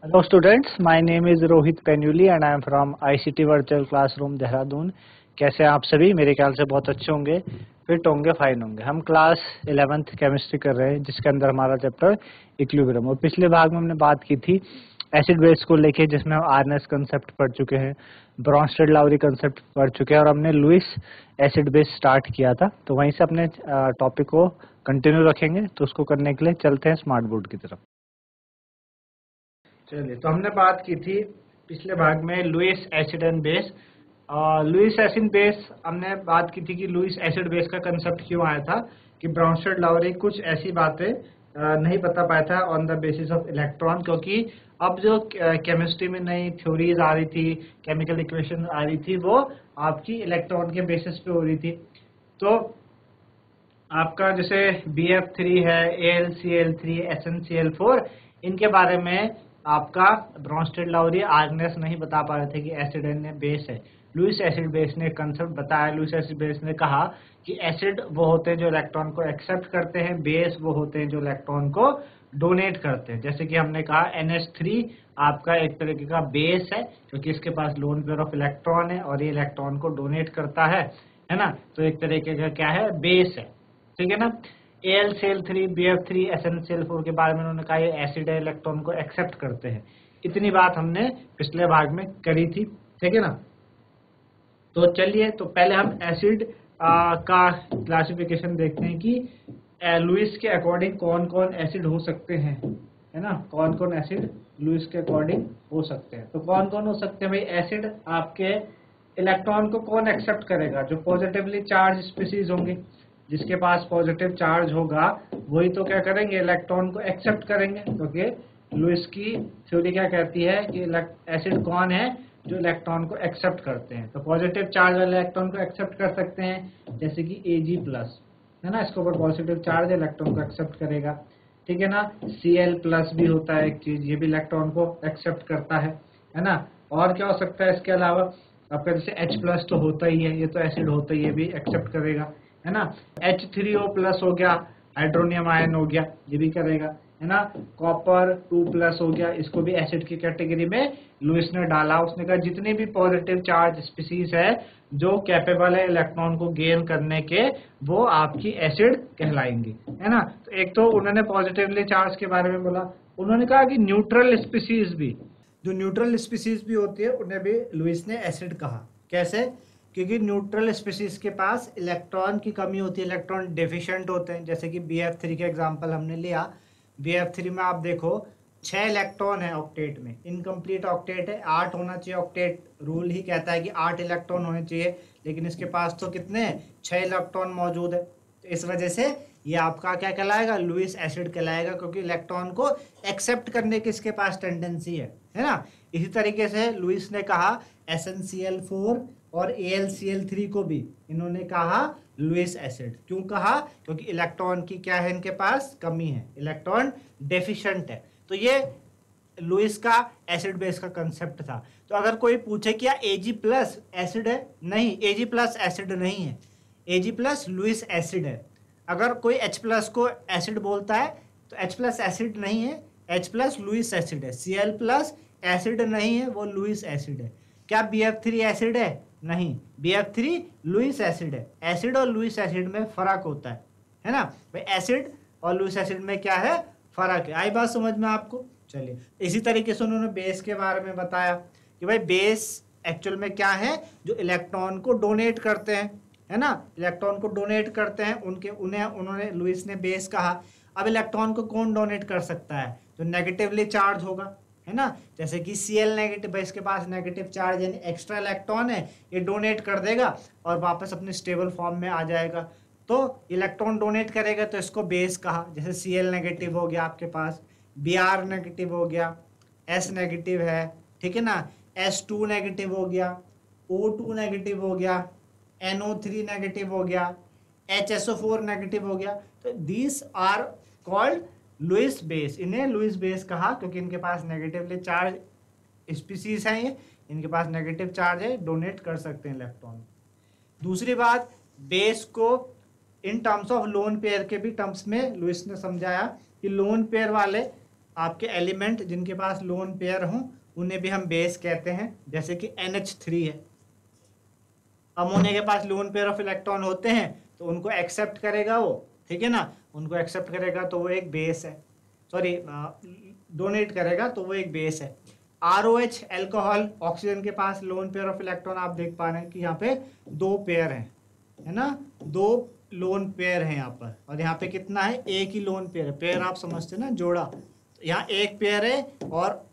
Hello students, my name is Rohit Penuli and I am from ICT Virtual Classroom Dehradun. कैसे हैं आप सभी? मेरे ख्याल से बहुत अच्छे होंगे, फिट होंगे, फाइन होंगे। हम क्लास 11th केमिस्ट्री कर रहे हैं जिसके अंदर हमारा चैप्टर इक्विलिब्रियम, और पिछले भाग में हमने बात की थी एसिड बेस को लेके, जिसमें हम आरएनएस कंसेप्ट पढ़ चुके हैं, ब्रॉन्स्टेड लाउरी कंसेप्ट पढ़ चुके हैं और हमने लुईस एसिड बेस स्टार्ट किया था। तो वहीं से अपने टॉपिक को कंटिन्यू रखेंगे। तो उसको करने के लिए चलते हैं स्मार्ट बोर्ड की तरफ। चलिए, तो हमने बात की थी पिछले भाग में Lewis acid and base. Lewis acid base हमने बात की थी कि लुईस एसिड बेस का कंसेप्ट क्यों आया था, कि ब्राउनस्टेड लाउरी कुछ ऐसी बातें नहीं बता पाया था on the basis of electron, क्योंकि अब जो केमिस्ट्री में नई थ्योरीज आ रही थी, केमिकल इक्वेशन आ रही थी, वो आपकी इलेक्ट्रॉन के बेसिस पे हो रही थी। तो आपका जैसे BF3 है, AlCl3, SnCl4, इनके बारे में आपका ब्रॉन्स्टेड लाउरी आर्गनेस नहीं बता पा रहे थे कि एसिड एंड बेस है। लुईस एसिड बेस ने कंसेप्ट बताया। लुईस एसिड बेस ने कहा कि एसिड वो होते हैं जो इलेक्ट्रॉन को एक्सेप्ट करते हैं, बेस वो होते हैं जो इलेक्ट्रॉन को डोनेट करते हैं। जैसे कि हमने कहा NH3 आपका एक तरीके का बेस है, क्योंकि इसके पास लोन पेयर ऑफ इलेक्ट्रॉन है और ये इलेक्ट्रॉन को डोनेट करता है ना। तो एक तरीके का क्या है, बेस है, ठीक है ना। AlCl3, BF3, SnCl4 के बारे में उन्होंने कहा ये एसिड है, इलेक्ट्रॉन को एक्सेप्ट करते हैं। इतनी बात हमने पिछले भाग में करी थी, ठीक है ना। तो चलिए, तो पहले हम एसिड का क्लासिफिकेशन देखते हैं कि लुईस के अकॉर्डिंग कौन कौन एसिड हो सकते हैं, है ना। कौन कौन एसिड लुईस के अकॉर्डिंग हो सकते हैं। तो कौन कौन हो सकते हैं भाई एसिड? आपके इलेक्ट्रॉन को कौन एक्सेप्ट करेगा? जो पॉजिटिवली चार्ज स्पीसीज होंगे, जिसके पास पॉजिटिव चार्ज होगा, वही तो क्या करेंगे, इलेक्ट्रॉन को एक्सेप्ट करेंगे। क्योंकि लुईस की थ्योरी क्या कहती है कि एसिड कौन है जो इलेक्ट्रॉन को एक्सेप्ट करते हैं। तो पॉजिटिव चार्ज वाले इलेक्ट्रॉन को एक्सेप्ट कर सकते हैं, जैसे कि Ag+, है ना, इसके ऊपर पॉजिटिव चार्ज इलेक्ट्रॉन को एक्सेप्ट करेगा, ठीक है ना। Cl+ भी होता है एक चीज, ये भी इलेक्ट्रॉन को एक्सेप्ट करता है ना। और क्या हो सकता है इसके अलावा? आपका जैसे H+ तो होता ही है, ये तो एसिड होता ही है, भी एक्सेप्ट करेगा, है ना। H3O+ हो गया, हाइड्रोनियम आयन हो गया, ये भी करेगा, है ना। कॉपर 2+ हो गया, इसको भी एसिड की कैटेगरी में लुईस ने डाला। उसने कहा जितने भी पॉजिटिव चार्ज स्पीसीज है जो कैपेबल है इलेक्ट्रॉन को गेन करने के, वो आपकी एसिड कहलाएंगी, है ना। तो एक तो उन्होंने पॉजिटिवली चार्ज के बारे में बोला। उन्होंने कहा कि न्यूट्रल स्पीसीज भी, जो न्यूट्रल स्पीसीज भी होती है, उन्हें भी लुईस ने एसिड कहा। कैसे? क्योंकि न्यूट्रल स्पीसीज के पास इलेक्ट्रॉन की कमी होती है, इलेक्ट्रॉन डेफिशिएंट होते हैं। जैसे कि BF3 के एग्जांपल हमने लिया। BF3 में आप देखो 6 इलेक्ट्रॉन है ऑक्टेट में, इनकम्प्लीट ऑक्टेट है, 8 होना चाहिए। ऑक्टेट रूल ही कहता है कि 8 इलेक्ट्रॉन होने चाहिए, लेकिन इसके पास तो कितने हैं, 6 इलेक्ट्रॉन मौजूद है। तो इस वजह से ये आपका क्या कहलाएगा, लुईस एसिड कहलाएगा, क्योंकि इलेक्ट्रॉन को एक्सेप्ट करने की इसके पास टेंडेंसी है ना। इसी तरीके से लुईस ने कहा SnCl4 और AlCl3 को भी इन्होंने कहा लुईस एसिड। क्यों कहा? क्योंकि इलेक्ट्रॉन की क्या है, इनके पास कमी है, इलेक्ट्रॉन डेफिशिएंट है। तो ये लुईस का एसिड बेस का कंसेप्ट था। तो अगर कोई पूछे क्या Ag+ एसिड है? नहीं, Ag+ एसिड नहीं है, Ag+ लुईस एसिड है। अगर कोई H+ को एसिड बोलता है तो H+ एसिड नहीं है, H+ लुईस एसिड है। Cl+ एसिड नहीं है, वो लुईस एसिड है। क्या BF3 एसिड है? नहीं, BF3 लुईस एसिड है। एसिड और लुईस एसिड में फर्क होता है ना भाई। एसिड और लुईस एसिड में क्या है, फर्क है। आई बात समझ में आपको? चलिए, इसी तरीके से उन्होंने बेस के बारे में बताया कि भाई बेस एक्चुअल में क्या है, जो इलेक्ट्रॉन को डोनेट करते हैं, है ना, इलेक्ट्रॉन को डोनेट करते हैं, उन्होंने लुईस ने बेस कहा। अब इलेक्ट्रॉन को कौन डोनेट कर सकता है? जो नेगेटिवली चार्ज होगा, है ना। जैसे कि Cl- इसके पास नेगेटिव चार्ज यानी एक्स्ट्रा इलेक्ट्रॉन है, ये डोनेट कर देगा और वापस अपने स्टेबल फॉर्म में आ जाएगा। तो इलेक्ट्रॉन डोनेट करेगा तो इसको बेस कहा। जैसे Cl- हो गया आपके पास, Br- हो गया, S- है, ठीक है ना, S2- हो गया, O2- हो गया, NO3- हो गया, HSO4- हो गया। तो these are called Lewis base. इन्हें लुईस बेस कहा क्योंकि इनके पास नेगेटिवली चार्ज स्पीसीज हैं, ये इनके पास नेगेटिव चार्ज है, डोनेट कर सकते हैं इलेक्ट्रॉन। दूसरी बात, बेस को in terms of lone pair के भी टर्म्स में लुईस ने समझाया कि लोन पेयर वाले आपके एलिमेंट जिनके पास लोन पेयर हों उन्हें भी हम बेस कहते हैं, जैसे कि NH3 है। अमोनिया के पास लोन पेयर ऑफ इलेक्ट्रॉन होते हैं तो उनको एक्सेप्ट करेगा वो, ठीक है ना, उनको एक्सेप्ट करेगा तो वो एक बेस है, सॉरी डोनेट करेगा तो वो एक बेस है। ROH एल्कोहल, ऑक्सीजन के पास लोन पेयर ऑफ इलेक्ट्रॉन आप देख पा रहे हैं कि यहाँ पे 2 पेयर हैं, है ना, 2 लोन पेयर है यहाँ पर, और यहाँ पे कितना है, एक ही लोन पेयर है। पेयर आप समझते हैं ना, जोड़ा, तो यहाँ एक पेयर है और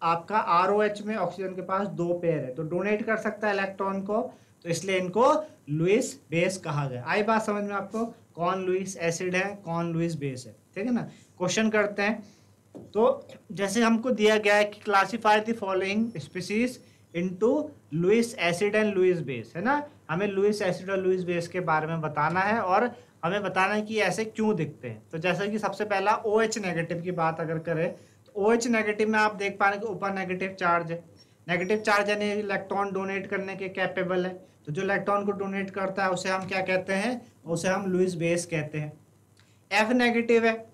आपका ROH में ऑक्सीजन के पास 2 पेयर है, तो डोनेट कर सकता है इलेक्ट्रॉन को, तो इसलिए इनको लुईस बेस कहा गया। आई बात समझ में आपको, कौन लुईस एसिड है, कौन लुईस बेस है, ठीक है ना। क्वेश्चन करते हैं, तो जैसे हमको दिया गया है कि classify the following species into Lewis acid and Lewis base, है ना, हमें लुईस एसिड और लुईस बेस के बारे में बताना है और हमें बताना है कि ऐसे क्यों दिखते हैं। तो जैसे कि सबसे पहला OH नेगेटिव की बात अगर करें तो OH नेगेटिव में आप देख पा रहे हैं कि ऊपर नेगेटिव चार्ज है, नेगेटिव चार्ज यानी इलेक्ट्रॉन डोनेट करने के कैपेबल है, तो जो इलेक्ट्रॉन को डोनेट करता है उसे हम क्या कहते हैं, उसे हम लुईस बेस कहते हैं। F नेगेटिव है,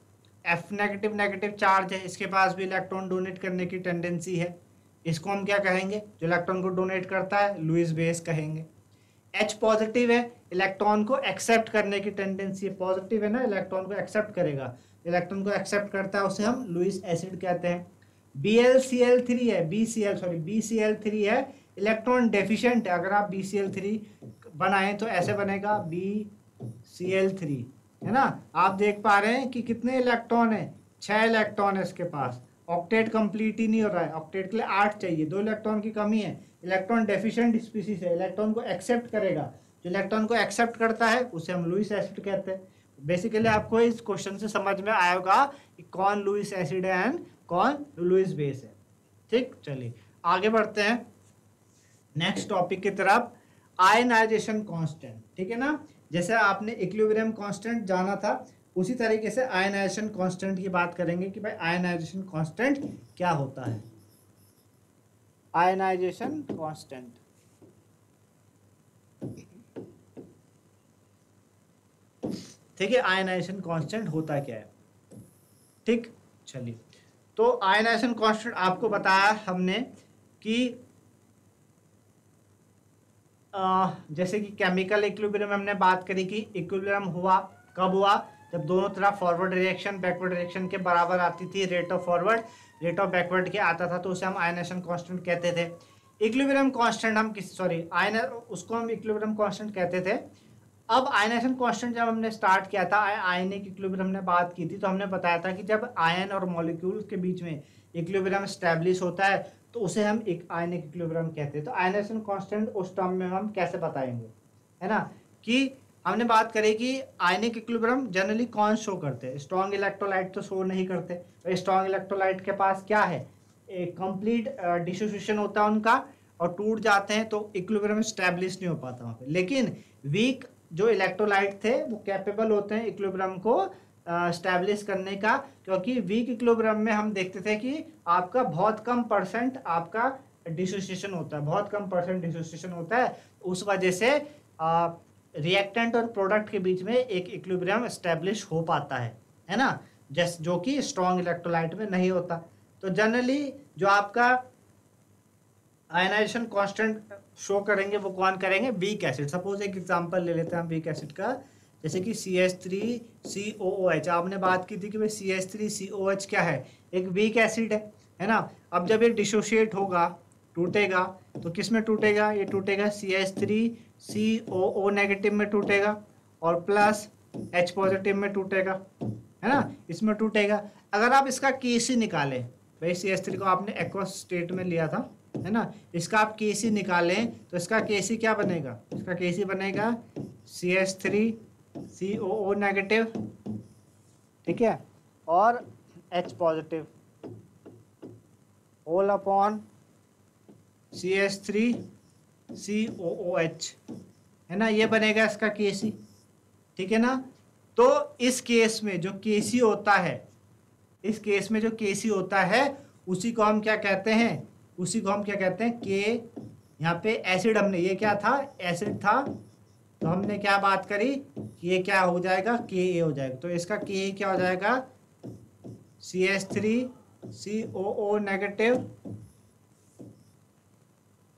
F नेगेटिव नेगेटिव चार्ज है, इसके पास भी इलेक्ट्रॉन डोनेट करने की टेंडेंसी है, इसको हम क्या कहेंगे, जो इलेक्ट्रॉन को डोनेट करता है लुईस बेस कहेंगे। H पॉजिटिव है, इलेक्ट्रॉन को एक्सेप्ट करने की टेंडेंसी है, पॉजिटिव है ना, इलेक्ट्रॉन को एक्सेप्ट करेगा, इलेक्ट्रॉन को एक्सेप्ट करता है उसे हम लुईस एसिड कहते हैं। BlCl3 है, BCl3 है, इलेक्ट्रॉन डेफिशिएंट है, अगर आप BCl3 बनाएं तो ऐसे बनेगा BCl3, है ना। आप देख पा रहे हैं कि कितने इलेक्ट्रॉन है, 6 इलेक्ट्रॉन है इसके पास, ऑक्टेट कंप्लीट ही नहीं हो रहा है, ऑक्टेट के लिए 8 चाहिए, 2 इलेक्ट्रॉन की कमी है, इलेक्ट्रॉन डेफिशिएंट स्पीसीज है, इलेक्ट्रॉन को एक्सेप्ट करेगा, जो इलेक्ट्रॉन को एक्सेप्ट करता है उसे हम लुईस एसिड कहते हैं। बेसिकली आपको इस क्वेश्चन से समझ में आएगा कि कौन लुईस एसिड है एंड कौन लुईस बेस है, ठीक। चलिए आगे बढ़ते हैं नेक्स्ट टॉपिक की तरफ, आयनाइजेशन कांस्टेंट, ठीक है ना। जैसे आपने इक्विलिब्रियम कांस्टेंट जाना था उसी तरीके से आयनाइजेशन कांस्टेंट की बात करेंगे कि भाई आयनाइजेशन कांस्टेंट क्या होता है। आयनाइजेशन कांस्टेंट, ठीक है, आयनाइजेशन कांस्टेंट होता क्या है, ठीक। चलिए, तो आयनाइजेशन कांस्टेंट आपको बताया हमने कि जैसे कि केमिकल इक्विलिब्रियम हमने बात करी कि इक्विलिब्रियम हुआ कब हुआ, जब दोनों तरफ फॉरवर्ड रिएक्शन बैकवर्ड रिएक्शन के बराबर आती थी, rate of forward rate of backward के आता था, तो उसे हम आयनाइजेशन कांस्टेंट कहते थे। इक्विलिब्रियम कांस्टेंट हम उसको हम इक्विलिब्रियम कांस्टेंट कहते थे। अब आयनाइजेशन कांस्टेंट जब हमने स्टार्ट किया था, आयनिक इक्विलिब्रियम हमने बात की थी, तो हमने बताया था कि जब आयन और मॉलिक्यूल के बीच में इक्विलिब्रियम स्टैब्लिश होता है तो उसे हम एक आयनिक इक्विलिब्रियम कहते हैं। तो आयनाइजेशन कांस्टेंट उस टर्म में हम कैसे बताएंगे, है ना, कि हमने बात करी कि आयनिक इक्विलिब्रियम जनरली कौन शो करते हैं, स्ट्रॉन्ग इलेक्ट्रोलाइट तो शो नहीं करते, तो स्ट्रॉन्ग इलेक्ट्रोलाइट के पास क्या है, एक कंप्लीट डिसोसिएशन होता है उनका और टूट जाते हैं, तो इक्विलिब्रियम स्टैब्लिश नहीं हो पाता वहाँ पे। लेकिन वीक जो इलेक्ट्रोलाइट थे वो कैपेबल होते हैं इक्विलिब्रियम को स्टैब्लिश करने का, क्योंकि वीक इक्विलिब्रियम में हम देखते थे कि आपका बहुत कम परसेंट आपका डिसोसिएशन होता है, बहुत कम परसेंट डिसोसिएशन होता है, उस वजह से रिएक्टेंट और प्रोडक्ट के बीच में एक इक्विलिब्रियम स्टैब्लिश हो पाता है ना, जो कि स्ट्रॉन्ग इलेक्ट्रोलाइट में नहीं होता। तो जनरली जो आपका आयनाइजेशन कांस्टेंट शो करेंगे वो कौन करेंगे, वीक एसिड। सपोज एक एग्जांपल ले लेते हैं हम वीक एसिड का, जैसे कि CH3COOH, आपने बात की थी कि भाई CH3COH क्या है, एक वीक एसिड है ना। अब जब ये डिसोशिएट होगा, टूटेगा, तो किस में टूटेगा, ये टूटेगा CH3COO नेगेटिव में टूटेगा और प्लस H पॉजिटिव में टूटेगा, है ना, इसमें टूटेगा। अगर आप इसका KC निकालें, भाई CH3 को आपने एक्वस स्टेट में लिया था, है ना, इसका आप KC निकालें तो इसका KC क्या बनेगा, इसका KC बनेगा CH3COO नेगेटिव, ठीक है, और H positive whole upon CH3COOH, है ना, ये बनेगा इसका KC, ठीक है ना। तो इस केस में जो KC होता है, इस केस में जो KC होता है उसी को हम क्या कहते हैं, उसी को हम क्या कहते हैं, के, यहाँ पे एसिड, हमने ये क्या था, एसिड था, तो हमने क्या बात करी कि ये क्या हो जाएगा, Ka हो जाएगा, तो इसका Ka क्या हो जाएगा CH3 COO negative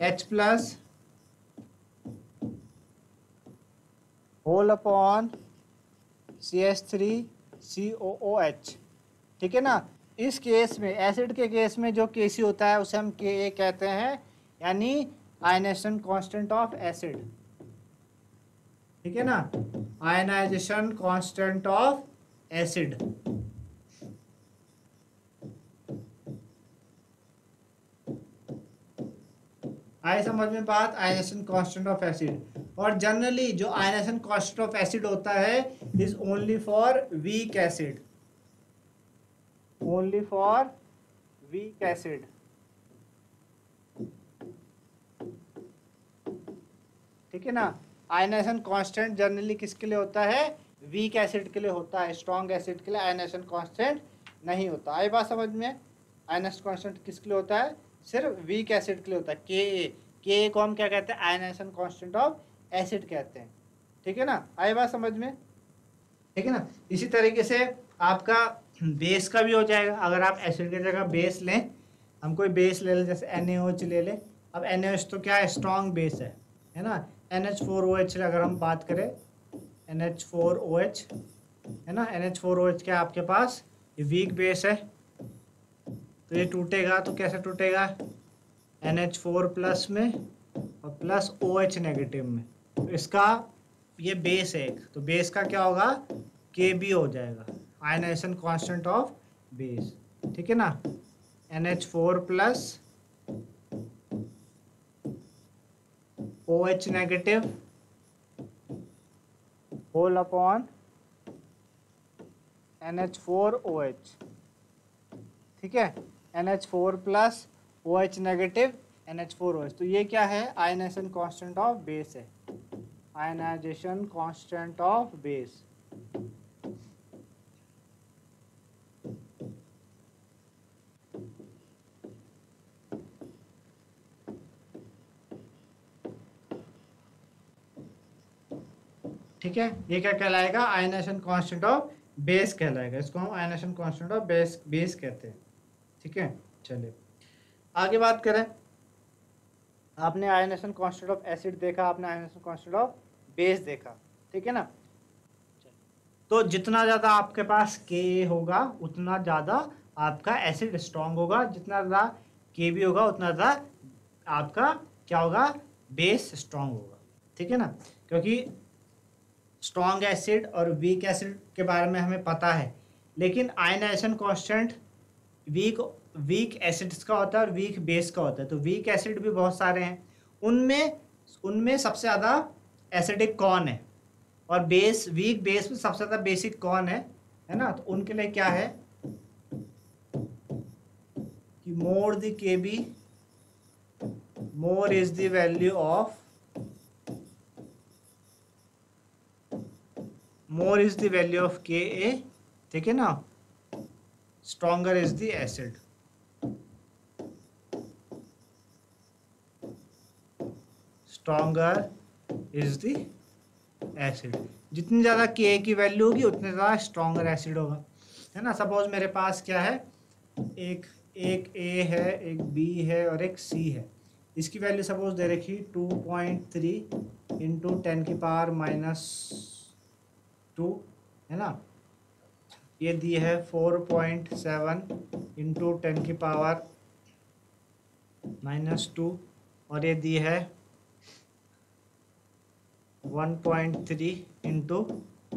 H plus whole upon CH3 COOH। ठीक है ना। इस केस में, एसिड के केस में जो Kc होता है उसे हम Ka कहते हैं, यानी आयनाइजेशन कांस्टेंट ऑफ एसिड। ठीक है ना, आयनाइजेशन कांस्टेंट ऑफ एसिड। आए समझ में बात, आयनाइजेशन कांस्टेंट ऑफ एसिड। और जनरली जो आयनाइजेशन कांस्टेंट ऑफ एसिड होता है is only for weak acid, only for weak acid. ठीक है ना, आयनाइजेशन कांस्टेंट जनरली किसके लिए होता है, वीक एसिड के लिए होता है, स्ट्रॉन्ग एसिड के लिए आयनाइजेशन कांस्टेंट नहीं होता। आई बात समझ में। आयनाइजेशन कांस्टेंट किसके लिए होता है, सिर्फ वीक एसिड के लिए होता है। के को हम क्या कहते हैं, आयनाइजेशन कांस्टेंट ऑफ एसिड कहते हैं। ठीक है ना, आई बात समझ में। ठीक है ना, इसी तरीके से आपका बेस का भी हो जाएगा। अगर आप एसिड की जगह बेस लें, हम कोई बेस ले लें, जैसे NaOH ले लें। अब NaOH तो क्या है, स्ट्रॉन्ग बेस है ना। NH4OH अगर हम बात करें, NH4OH है ना, NH4OH क्या आपके पास, ये वीक बेस है, तो ये टूटेगा तो कैसे टूटेगा, NH4 प्लस में और प्लस OH नेगेटिव में। तो इसका ये बेस है एक, तो बेस का क्या होगा, Kb हो जाएगा, आयनाइजेशन कांस्टेंट ऑफ बेस। ठीक है ना, NH4 plus OH negative whole upon NH4OH। ठीक है, NH4 plus OH negative NH4OH। तो ये क्या है, आयनाइजेशन कांस्टेंट ऑफ बेस है, आयनाइजेशन कांस्टेंट ऑफ बेस। ठीक है, ये क्या कहलाएगा, आयनाइजेशन कांस्टेंट ऑफ बेस कहलाएगा। इसको हम आयनाइजेशन कांस्टेंट ऑफ बेस कहते हैं। ठीक है, चलिए आगे बात करें। आपने आयनाइजेशन कांस्टेंट ऑफ एसिड देखा, आपने आयनाइजेशन कांस्टेंट ऑफ बेस देखा। ठीक है ना, तो जितना ज़्यादा आपके पास Ka होगा उतना ज़्यादा आपका एसिड स्ट्रॉन्ग होगा, जितना ज़्यादा Kb होगा उतना ज़्यादा आपका क्या होगा, बेस स्ट्रॉन्ग होगा। ठीक है ना, क्योंकि स्ट्रॉन्ग एसिड और वीक एसिड के बारे में हमें पता है, लेकिन आयनाइजेशन कांस्टेंट वीक एसिड्स का होता है और वीक बेस का होता है। तो वीक एसिड भी बहुत सारे हैं, उनमें उनमें सबसे ज़्यादा एसिडिक कौन है, और वीक बेस में सबसे ज़्यादा बेसिक कौन है ना। तो उनके लिए क्या है कि more the Kb more is the value of more is the value of Ka। ठीक है ना, stronger is the acid। stronger is the acid। जितनी ज़्यादा Ka की वैल्यू होगी उतने ज़्यादा स्ट्रॉन्गर एसिड होगा, है ना। सपोज मेरे पास क्या है, एक A है, एक B है और एक C है। इसकी वैल्यू सपोज दे रखी 2.3 इंटू 10 की पावर -2 है ना। ये दी है 4.7 इंटू 10 की पावर -2 और ये दी है 1.3 इंटू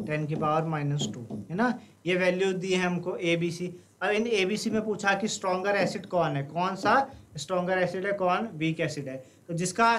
10 की पावर -2 है ना। ये वैल्यू दी है हमको ABC। अब इन ABC में पूछा कि स्ट्रॉन्गर एसिड कौन है, कौन सा स्ट्रॉन्गर एसिड है, कौन वीक एसिड है। तो जिसका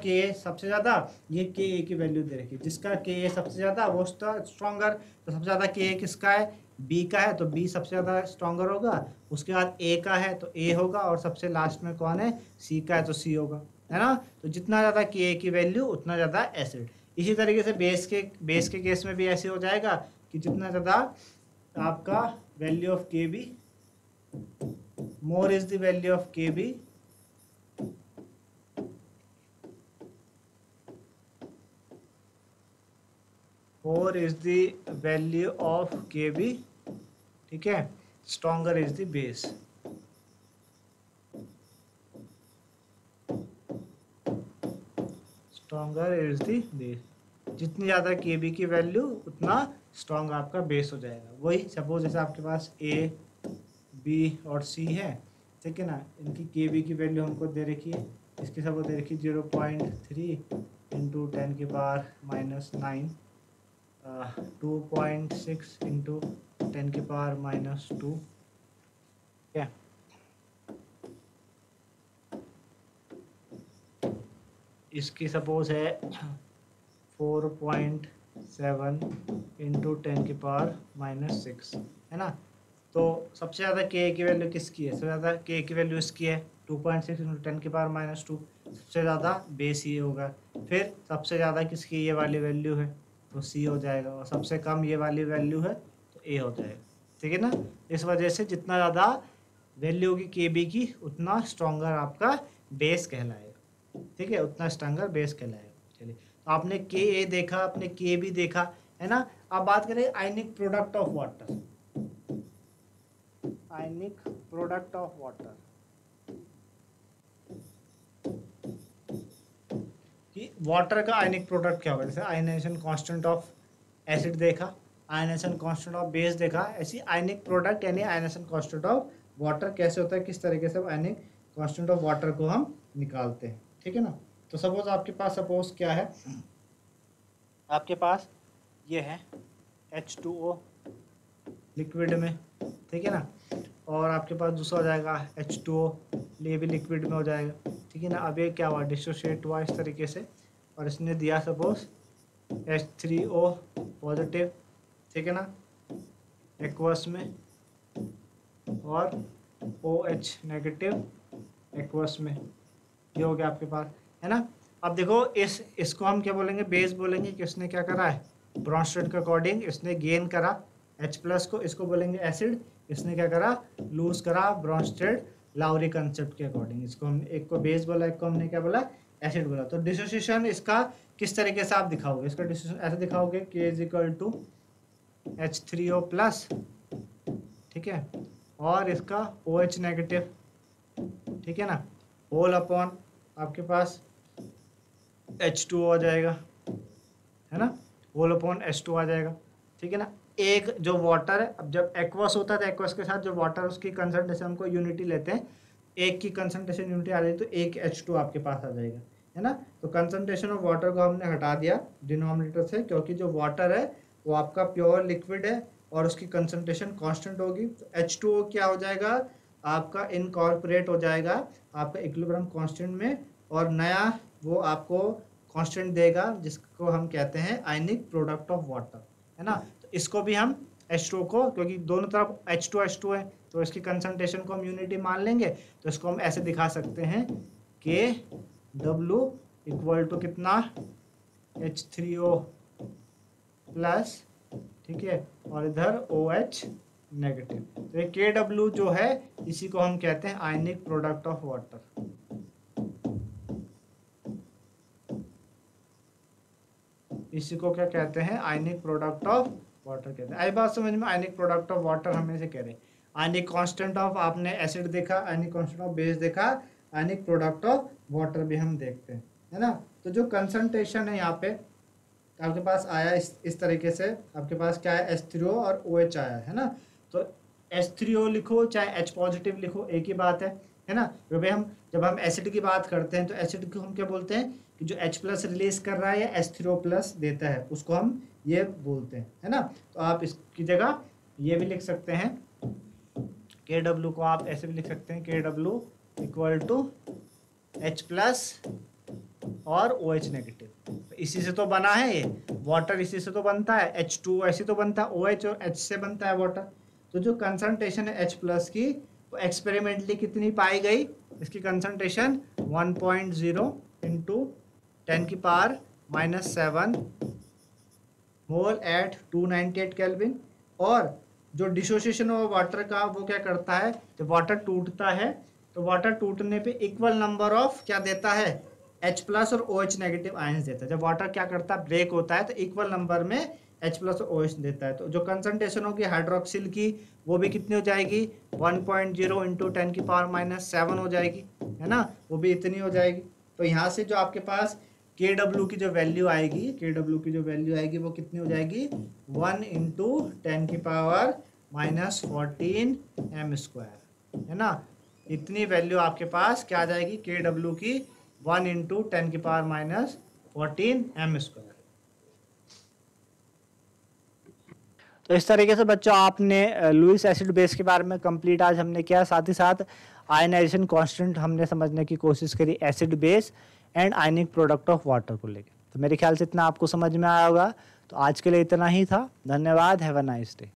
Ka सबसे ज़्यादा, ये Ka की वैल्यू दे रखी है, जिसका Ka सबसे ज़्यादा वो स्ट्रॉन्गर। तो सबसे ज़्यादा Ka किसका है, B का है, तो B सबसे ज़्यादा स्ट्रॉन्गर होगा। उसके बाद A का है तो A होगा, और सबसे लास्ट में कौन है, C का है तो C होगा, है ना। तो जितना ज़्यादा Ka की वैल्यू उतना ज़्यादा एसिड। इसी तरीके से बेस के केस में भी ऐसे हो जाएगा कि जितना ज़्यादा आपका value of Kb, more is the value of Kb, more is the value of Kb। ठीक है, stronger is the base. Stronger is the base, जितनी ज़्यादा Kb की वैल्यू उतना स्ट्रॉन्ग आपका बेस हो जाएगा। वही सपोज जैसे आपके पास A, B और C है, ठीक है ना, इनकी Kb की वैल्यू हमको दे रखी है, इसकी सपोज दे रखी 0.3 इंटू 10 की पावर -9, 2.6 इंटू 10 की पावर -2, ठीक है। इसकी सपोज है 4.7 इंटू 10 की पावर -6, है ना। तो सबसे ज़्यादा K की वैल्यू किसकी है? सबसे ज़्यादा K की वैल्यू इसकी है 2.6 इंटू 10 की पावर -2, सबसे ज़्यादा बेस ये होगा। फिर सबसे ज़्यादा किसकी ये वाली वैल्यू है तो C हो जाएगा, और सबसे कम ये वाली वैल्यू है तो A हो जाएगा, ठीक है ना। इस वजह से जितना ज़्यादा वैल्यू होगी Kb की उतना स्ट्रॉन्गर आपका बेस कहलाएगा, ठीक है, उतना स्ट्रॉन्गर बेस कहलाएगा। चलिए, तो आपने Ka देखा, आपने Kb देखा, है ना। अब बात करें ionic product of water. Ionic product of water कि वाटर का आयनिक प्रोडक्ट क्या होगा। जैसे आयनाइजेशन कांस्टेंट ऑफ एसिड देखा, आयनाइजेशन कांस्टेंट ऑफ बेस देखा, ऐसी आयनिक प्रोडक्ट यानी आयनाइजेशन कांस्टेंट ऑफ वाटर कैसे होता है, किस तरीके से आयनिक कांस्टेंट ऑफ वाटर को हम निकालते हैं, ठीक है ना। तो सपोज आपके पास सपोज क्या है, आपके पास ये है H2O लिक्विड में, ठीक है ना, और आपके पास दूसरा हो जाएगा H2O, ये भी लिक्विड में हो जाएगा, ठीक है ना। अब ये क्या हुआ, डिसोशिएट हुआ इस तरीके से, और इसने दिया सपोज H3O पॉजिटिव, ठीक है ना, एक्वस में, और OH नेगेटिव एक्वस में, ये हो गया आपके पास, है ना। अब देखो इसको हम क्या बोलेंगे, बेस बोलेंगे कि इसने क्या करा है, ब्रॉन्स्टेड के अकॉर्डिंग इसने गेन करा H+ को, इसको बोलेंगे एसिड, इसने क्या करा, लूज करा ब्रॉन्स्टेड लाउरी कंसेप्ट के अकॉर्डिंग। इसको हम एक को बेस बोला, एक को हमने क्या बोला, एसिड बोला। तो डिसोसिएशन इसका किस तरीके से आप दिखाओगे, इसका डिसोसिएशन ऐसे दिखाओगे K = H3O+, ठीक है, और इसका OH नेगेटिव, ठीक है ना, होल अपॉन आपके पास H2O आ जाएगा, है ना, होल अपॉन H2 आ जाएगा, ठीक है ना। एक जो वाटर है, अब जब एक्वस होता है तो एक्वस के साथ जो वाटर उसकी कंसंट्रेशन हमको यूनिटी लेते हैं, एक की कंसंट्रेशन यूनिटी आ जाएगी तो एक H2 आपके पास आ जाएगा, है ना। तो कंसंट्रेशन ऑफ वाटर को हमने हटा दिया डिनोमिनेटर से, क्योंकि जो वाटर है वो आपका प्योर लिक्विड है और उसकी कंसंट्रेशन कांस्टेंट होगी। तो H2O क्या हो जाएगा, आपका इनकॉर्पोरेट हो जाएगा आपका इक्विलिब्रियम कांस्टेंट में, और नया वो आपको कांस्टेंट देगा जिसको हम कहते हैं आयनिक प्रोडक्ट ऑफ वाटर, है ना। तो इसको भी हम H2O को, क्योंकि दोनों तरफ H2 है तो इसकी कंसंट्रेशन को हम यूनिटी मान लेंगे, तो इसको हम ऐसे दिखा सकते हैं KW = कितना, H3O+, ठीक है, और इधर OH नेगेटिव। तो ये KW जो है इसी को हम कहते हैं आयनिक प्रोडक्ट ऑफ वाटर। इसी को क्या कहते हैं, आयनिक प्रोडक्ट ऑफ वाटर कहते हैं। आई बात समझ में, आयनिक प्रोडक्ट ऑफ वाटर हमें से कह रहे हैं। आयनिक कांस्टेंट ऑफ आपने एसिड देखा, आयनिक कांस्टेंट ऑफ बेस देखा, आयनिक प्रोडक्ट ऑफ वाटर भी हम देखते हैं, है ना। तो जो कंसंट्रेशन है यहाँ पे आपके पास आया इस तरीके से, आपके पास क्या है, H3O और OH आया है ना। तो H3O लिखो चाहे H पॉजिटिव लिखो, एक ही बात है ना। क्योंकि हम जब हम एसिड की बात करते हैं तो एसिड को हम क्या बोलते हैं कि जो H+ रिलीज कर रहा है या H3O+ देता है उसको हम ये बोलते हैं, है ना। तो आप इसकी जगह ये भी लिख सकते हैं, KW को आप ऐसे भी लिख सकते हैं, KW = H+ और OH नेगेटिव। इसी से तो बना है ये वाटर, इसी से तो बनता है, H2 ऐसे तो बनता है, OH और H से बनता है वाटर। तो जो कंसंट्रेशन है H+ की वो एक्सपेरिमेंटली कितनी पाई गई, इसकी कंसंट्रेशन 1.0 इंटू 10 की पावर -7 मोल एट 298 केल्विन। और जो डिसोसिएशन ऑफ वाटर का वो क्या करता है, जब वाटर टूटता है तो वाटर टूटने पे इक्वल नंबर ऑफ क्या देता है, H+ और OH नेगेटिव आयंस देता है। जब वाटर क्या करता है, ब्रेक होता है तो इक्वल नंबर में H+OH देता है। तो जो कंसंट्रेशन होगी हाइड्रोक्सिल की वो भी कितनी हो जाएगी 1.0 इंटू 10⁻⁻7 हो जाएगी, है ना, वो भी इतनी हो जाएगी। तो यहाँ से जो आपके पास Kw की जो वैल्यू आएगी, Kw की जो वैल्यू आएगी वो कितनी हो जाएगी 1 इंटू 10⁻⁻14 m², है ना। इतनी वैल्यू आपके पास क्या आ जाएगी Kw की 1 इंटू 10⁻⁻14 m²। तो इस तरीके से बच्चों आपने लुईस एसिड बेस के बारे में कंप्लीट आज हमने किया, साथ ही साथ आयनाइजेशन कांस्टेंट हमने समझने की कोशिश करी acid base and ionic product of water को लेकर। तो मेरे ख्याल से इतना आपको समझ में आया होगा। तो आज के लिए इतना ही था, धन्यवाद, हैव अ नाइस डे।